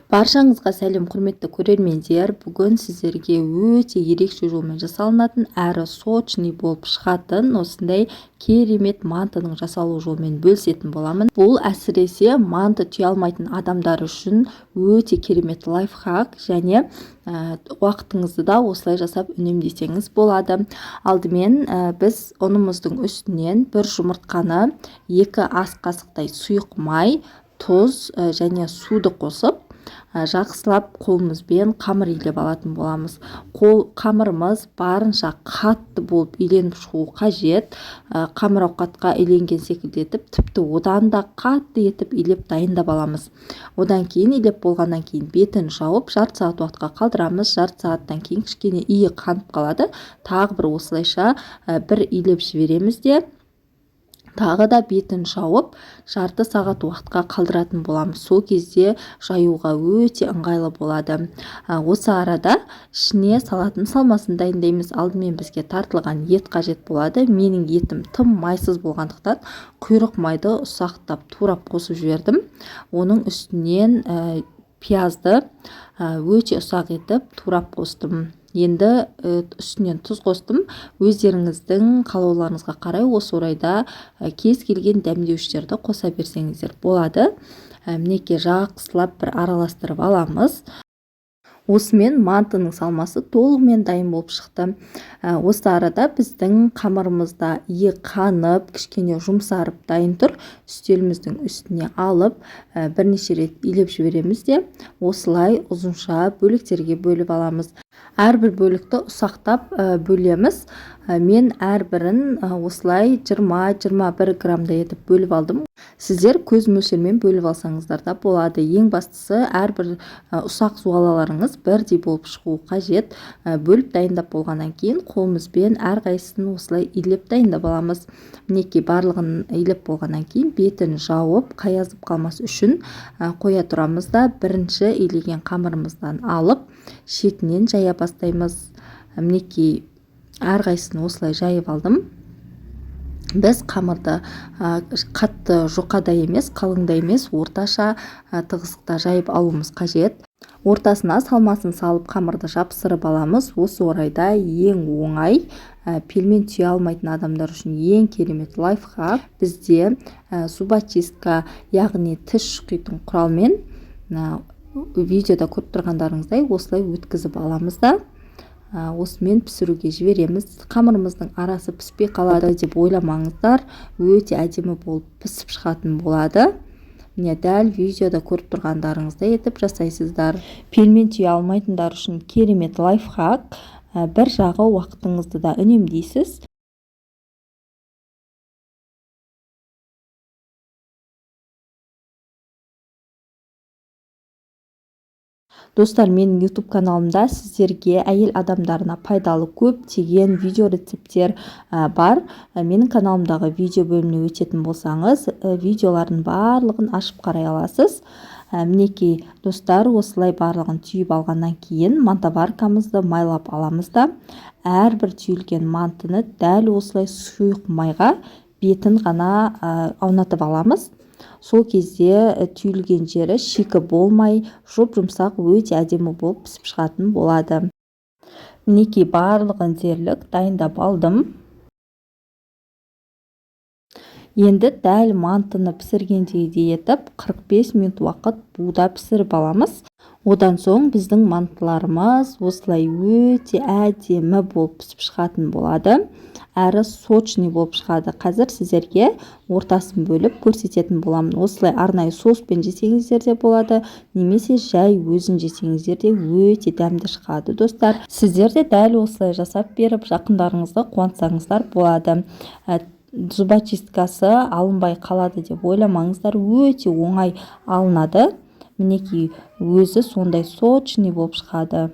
Баршаңызға сәлем, құрметті көрермендер. Бүгін сіздерге өте ерекше жолмен жасалынатын әрі сочный болып шығатын осындай керемет мантының жасалу жолымен бөлісетін боламын. Бұл әсіресе манты түйе алмайтын адамдар үшін өте керемет лайфхак, және уақытыңызды да осылай жасап үнемдесеңіз болады. Алдымен біз ұнымыздың үстінен бір жұмыртқаны, 2 ас қасықтай сұйық май, тұз және суды қосып жақсылап қолымызбен қамыр илеп алатын боламыз. Қамырымыз барынша қатты болып иленіп шығу қажет. Қамыр ауқатқа иленген секілді етіп, тіпті одан да қатты етіп илеп дайындап аламыз. Одан кейін илеп болғаннан кейін бетін жауып, жарты сағат уақытқа қалдырамыз. Жарты сағаттан кейін кішкене иі қанып қалады. Тағы бір осылайша бір илеп жібереміз де тағы да бетін жауып, жарты сағат уақытқа қалдыратын боламыз. Сол кезде жаюға өте ыңғайлы болады. Осы арада ішіне салатын салмасын дайындаймыз. Алдымен бізге тартылған ет қажет болады. Менің етім тым майсыз болғандықтан құйрық майды ұсақтап турап қосып жібердім. Оның үстінен пиязды өте ұсақ етіп турап қостым. Енді үстінен тұз қостым. Өздеріңіздің қалауларыңызға қарай осы орайда кез келген дәмдеуіштерді қоса берсеңіздер болады. Мінекей жақсылап бір араластырып аламыз. Осымен мантының салмасы толығымен дайын болып шықты. Осы арада біздің қамырымызда иі қанып, кішкене жұмсарып дайын тұр. Үстеліміздің үстіне алып, бірнеше рет илеп жібереміз де, осылай ұзынша бөліктерге бөліп аламыз. Әрбір бөлікті ұсақтап бөлеміз. Мен әрбірін осылай 20-21 грамдай етіп бөліп алдым. Сіздер көз мөлшермен бөліп алсаңыздар да болады. Ең бастысы әрбір ұсақ зуалаларыңыз бірдей болып шығу қажет. Бөліп дайындап болғаннан кейін қолымызбен әрқайсысын осылай илеп дайындап аламыз. Мінекей барлығын илеп болғаннан кейін бетін жауып, қаязып қалмас үшін қоя тұрамыз да бірінші илеген қамырымыздан алып, шетінен жая бастаймыз. Мінекей әрқайсысын осылай жайып алдым. Біз қамырды қатты жұқада емес, қалыңда емес, орташа тығыздықта жайып алуымыз қажет. Ортасына салмасын салып қамырды жапсырып аламыз. Осы орайда ең оңай, пельмен түйе алмайтын адамдар үшін ең керемет лайфхак. Бізде зубочистка, яғни тіс шұқитын құралмен видеода көріп тұрғандарыңыздай осылай өткізіп аламыз да осымен пісіруге жібереміз. Қамырымыздың арасы піспей қалады деп ойламаңыздар, өте әдемі болып пісіп шығатын болады. Міне дәл видеода көріп тұрғандарыңыздай етіп жасайсыздар. Пельмен түйе алмайтындар үшін керемет лайфхак. Бір жағы уақытыңызды да үнемдейсіз. Достар, менің YouTube каналымда сіздерге әйел адамдарына пайдалы көптеген видео рецепттер бар. Менің каналымдағы видео бөліміне өтетін болсаңыз, видеолардың барлығын ашып қарай аласыз. Мінекей достар, осылай барлығын түйіп алғаннан кейін мантаваркамызды майлап аламыз да, әрбір түйілген мантыны дәл осылай сұйық майға бетін ғана аунатып аламыз. Сол кезде түйілген жері шикі болмай, жұмсақ өте әдемі болып пісіп шығатын болады. Мінекей барлығын дерлік дайындап алдым. Енді дәл мантыны пісіргендей етіп 45 минут уақыт буда пісіріп аламыз. Одан соң біздің мантыларымыз осылай өте әдемі болып пісіп шығатын болады. Әрі сочный болып шығады. Қазір сіздерге ортасын бөліп көрсететін боламын. Осылай арнайы соуспен жесеңіздер де болады, немесе жай өзін жесеңіздер де өте дәмді шығады. Достар, сіздер де дәл осылай жасап беріп, жақындарыңызды қуантсаңыздар болады. Зубочисткасы алынбай қалады деп ойламаңыздар, өте оңай алынады. Мінекей өзі сондай сочный болып шығады.